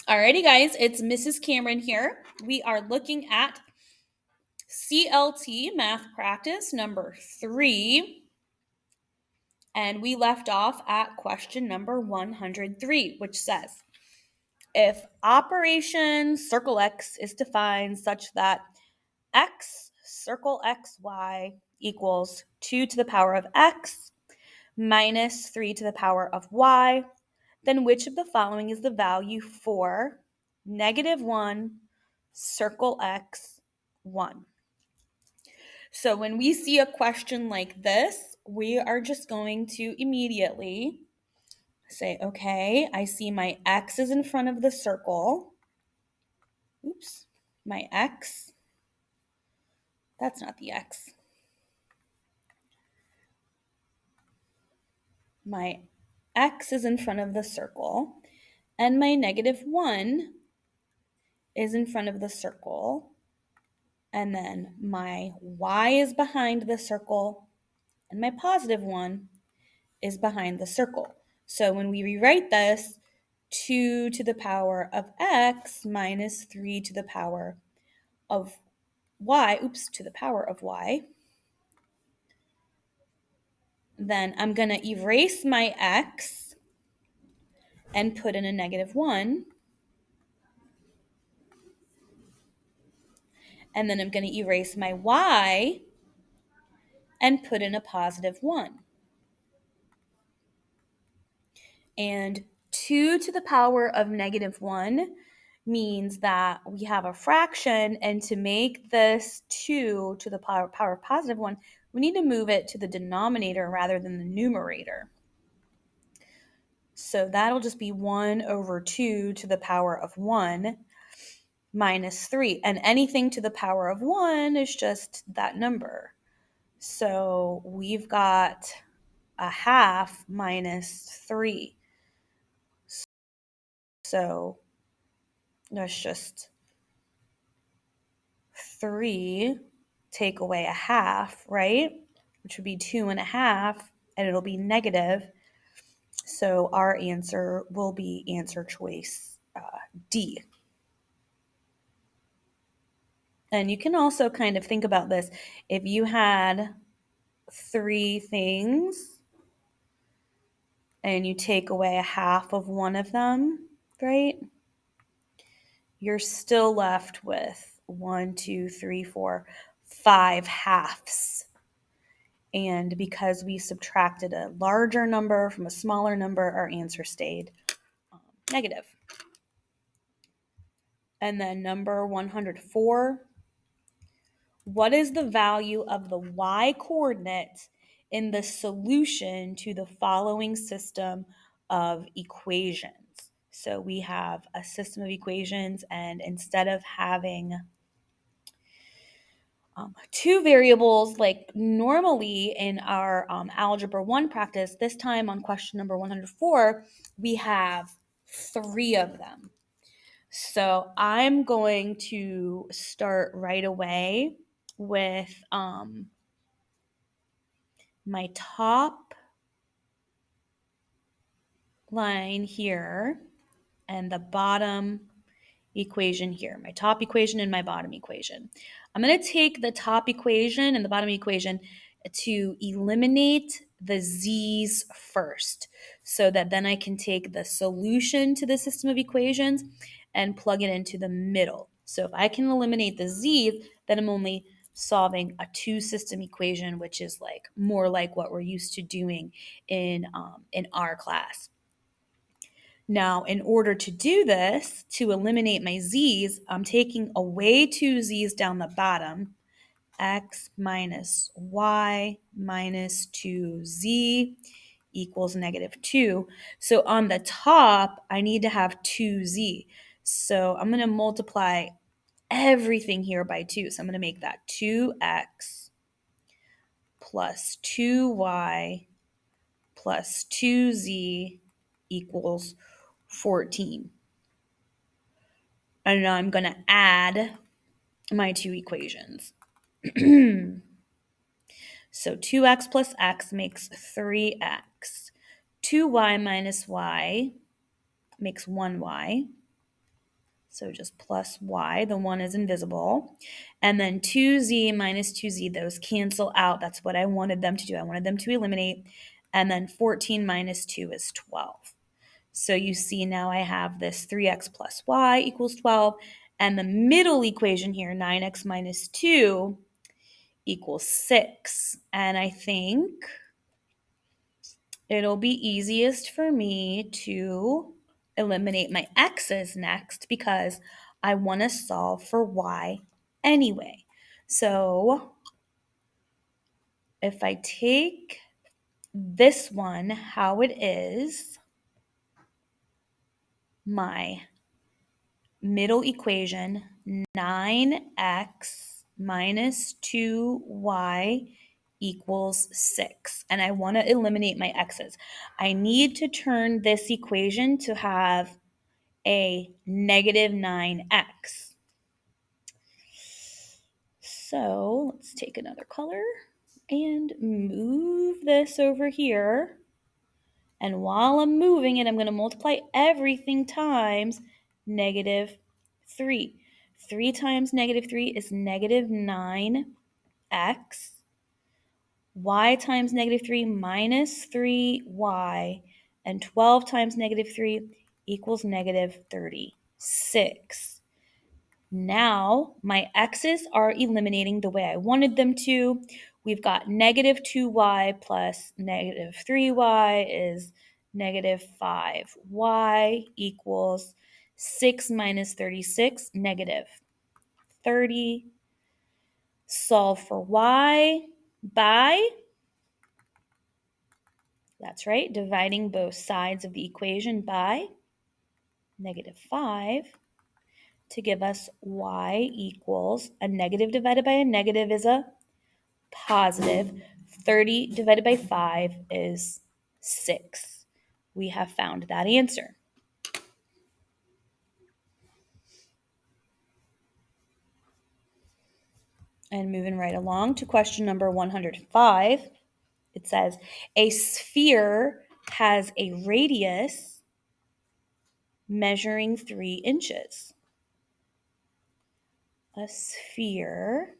Alrighty, guys, it's Mrs. Cameron here. We are looking at CLT math practice number 3, and we left off at question number 103, which says, if operation circle x is defined such that x circle xy equals 2 to the power of x minus 3 to the power of y, then which of the following is the value for -1 circle x 1? So when we see a question like this, we are just going to immediately say, okay, I see my x is in front of the circle. Oops, my x. That's not the x. My x is in front of the circle, and my -1 is in front of the circle, and then my y is behind the circle, and my +1 is behind the circle. So when we rewrite this, 2 to the power of x minus 3 to the power of y, to the power of y, then I'm going to erase my x and put in a -1. And then I'm going to erase my y and put in a +1. And 2 to the power of -1 means that we have a fraction, and to make this 2 to the power of +1, we need to move it to the denominator rather than the numerator. So that'll just be 1 over 2 to the power of 1 minus 3. And anything to the power of 1 is just that number. So we've got a half minus 3. So that's just 3 take away a half, right? Which would be 2.5, and it'll be negative. So our answer will be answer choice D. And you can also kind of think about this. If you had 3 things and you take away a half of one of them, right? You're still left with 1, 2, 3, 4, 5 halves. And because we subtracted a larger number from a smaller number, our answer stayed negative. And then number 104, what is the value of the y coordinate in the solution to the following system of equations? So we have a system of equations, and instead of having two variables like normally in our Algebra 1 practice, this time on question number 104, we have 3 of them. So I'm going to start right away with my top line here and the bottom equation here, my top equation and my bottom equation. I'm going to take the top equation and the bottom equation to eliminate the z's first, so that then I can take the solution to the system of equations and plug it into the middle. So if I can eliminate the z's, then I'm only solving a two-system equation, which is like more like what we're used to doing in our class. Now, in order to do this, to eliminate my z's, I'm taking away 2 z's down the bottom, x minus y minus 2z equals -2. So on the top, I need to have 2z. So I'm going to multiply everything here by 2. So I'm going to make that 2x plus 2y plus 2z equals 14. And now I'm going to add my two equations. So 2x plus x makes 3x. 2y minus y makes 1y. So just plus y, the 1 is invisible. And then 2z minus 2z, those cancel out. That's what I wanted them to do. I wanted them to eliminate. And then 14 minus 2 is 12. So you see now I have this 3x plus y equals 12. And the middle equation here, 9x minus 2, equals 6. And I think it'll be easiest for me to eliminate my x's next because I want to solve for y anyway. So if I take this one, how it is, my middle equation, 9x minus 2y equals 6. And I want to eliminate my x's. I need to turn this equation to have a negative 9x. So let's take another color and move this over here. And while I'm moving it, I'm going to multiply everything times negative 3. 3 times negative 3 is negative 9x. Y times negative 3 minus 3y. And 12 times negative 3 equals negative 36. Now my x's are eliminating the way I wanted them to. We've got negative 2y plus negative 3y is negative 5y equals 6 minus 36, negative 30. Solve for y by, that's right, dividing both sides of the equation by negative 5. To give us y equals a negative divided by a negative is a positive. 30 divided by 5 is 6. We have found that answer. And moving right along to question number 105, it says, a sphere has a radius measuring 3 inches. A sphere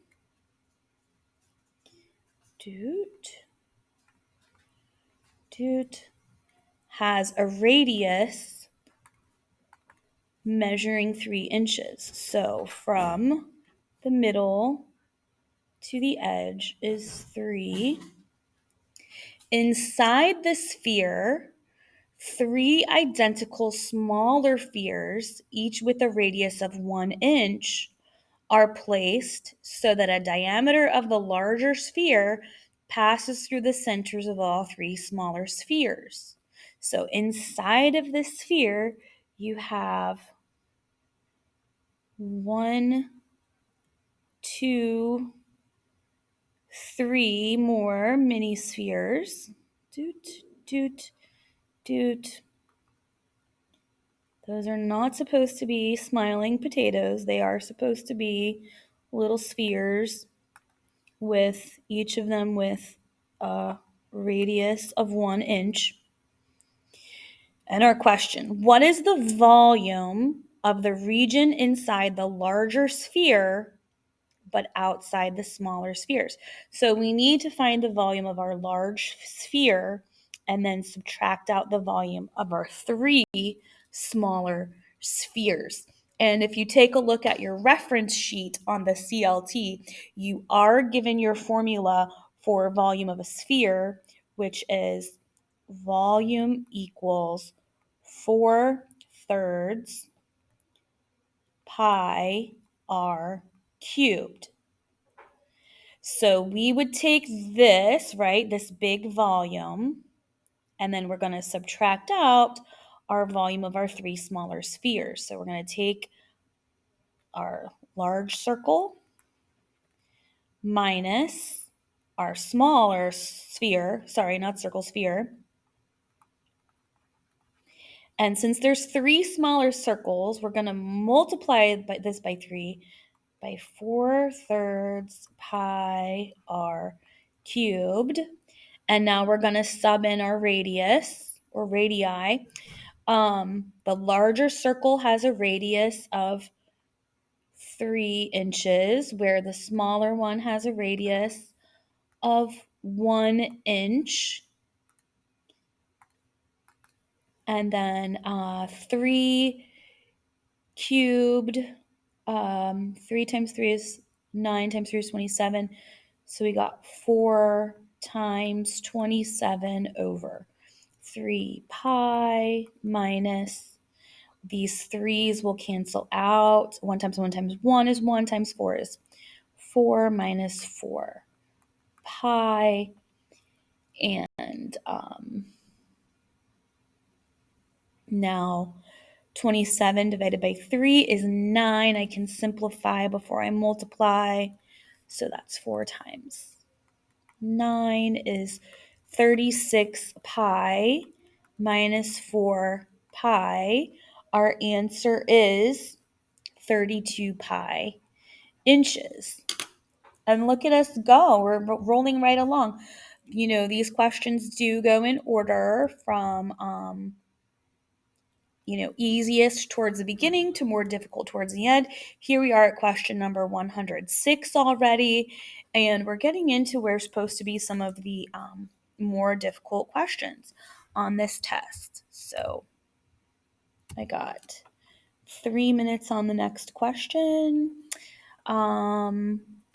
has a radius measuring 3 inches. So from the middle to the edge is 3. Inside the sphere, 3 identical smaller spheres, each with a radius of 1 inch, are placed so that a diameter of the larger sphere passes through the centers of all 3 smaller spheres. So inside of this sphere, you have 1, 2, 3 more mini spheres. Those are not supposed to be smiling potatoes. They are supposed to be little spheres with each of them with a radius of 1 inch. And our question, what is the volume of the region inside the larger sphere but outside the smaller spheres? So we need to find the volume of our large sphere and then subtract out the volume of our 3 smaller spheres. And if you take a look at your reference sheet on the CLT, you are given your formula for volume of a sphere, which is volume equals 4/3 pi r cubed. So we would take this, right, this big volume, and then we're going to subtract out our volume of our 3 smaller spheres. So we're going to take our large circle minus our smaller sphere, sorry, not circle, sphere. And since there's 3 smaller circles, we're going to multiply this by 3 by 4/3 pi r cubed. And now we're going to sub in our radius or radii. The larger circle has a radius of 3 inches, where the smaller one has a radius of 1 inch. And then 3 cubed, 3 times 3 is 9, times 3 is 27. So we got 4 times 27 over 3 pi minus, these 3's will cancel out. 1 times 1 times 1 is 1, times 4 is 4, minus 4 pi. And now 27 divided by 3 is 9. I can simplify before I multiply. So that's 4 times 9 is 36 pi minus 4 pi. Our answer is 32 pi inches. And look at us go. We're rolling right along. These questions do go in order from easiest towards the beginning to more difficult towards the end. Here we are at question number 106 already, and we're getting into where it's supposed to be some of the more difficult questions on this test. So I got 3 minutes on the next question.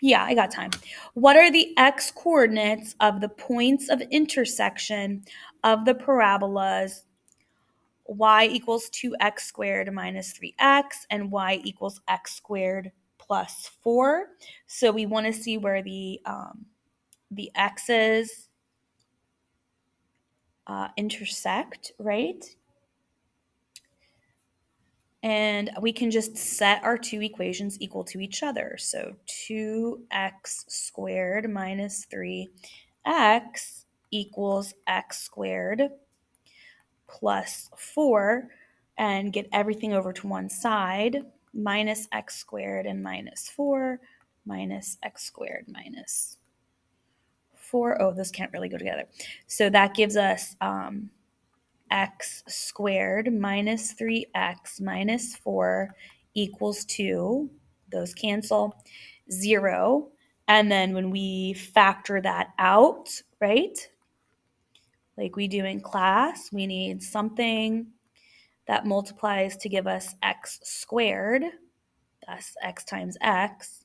Yeah, I got time. What are the x coordinates of the points of intersection of the parabolas y equals 2x squared minus 3x and y equals x squared plus 4? So we want to see where the x's intersect, right? And we can just set our two equations equal to each other. So 2x squared minus 3x equals x squared plus 4, and get everything over to one side. Minus x squared and minus 4 minus x squared minus 4. Oh, those can't really go together. So that gives us x squared minus 3x minus 4 equals 2. Those cancel. 0. And then when we factor that out, right, like we do in class, we need something that multiplies to give us x squared, that's x times x,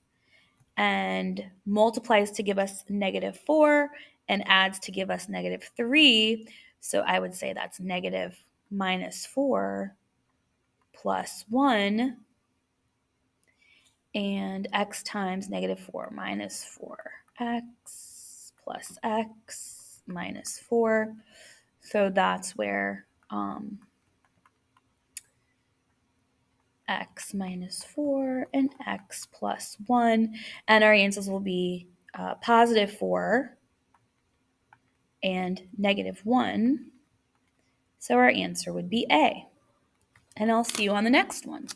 and multiplies to give us negative 4 and adds to give us negative 3. So I would say that's negative minus 4 plus 1, and x times negative 4 minus 4x plus x minus 4. So that's where x minus 4 and x plus 1. And our answers will be positive 4 and negative 1. So our answer would be A. And I'll see you on the next one.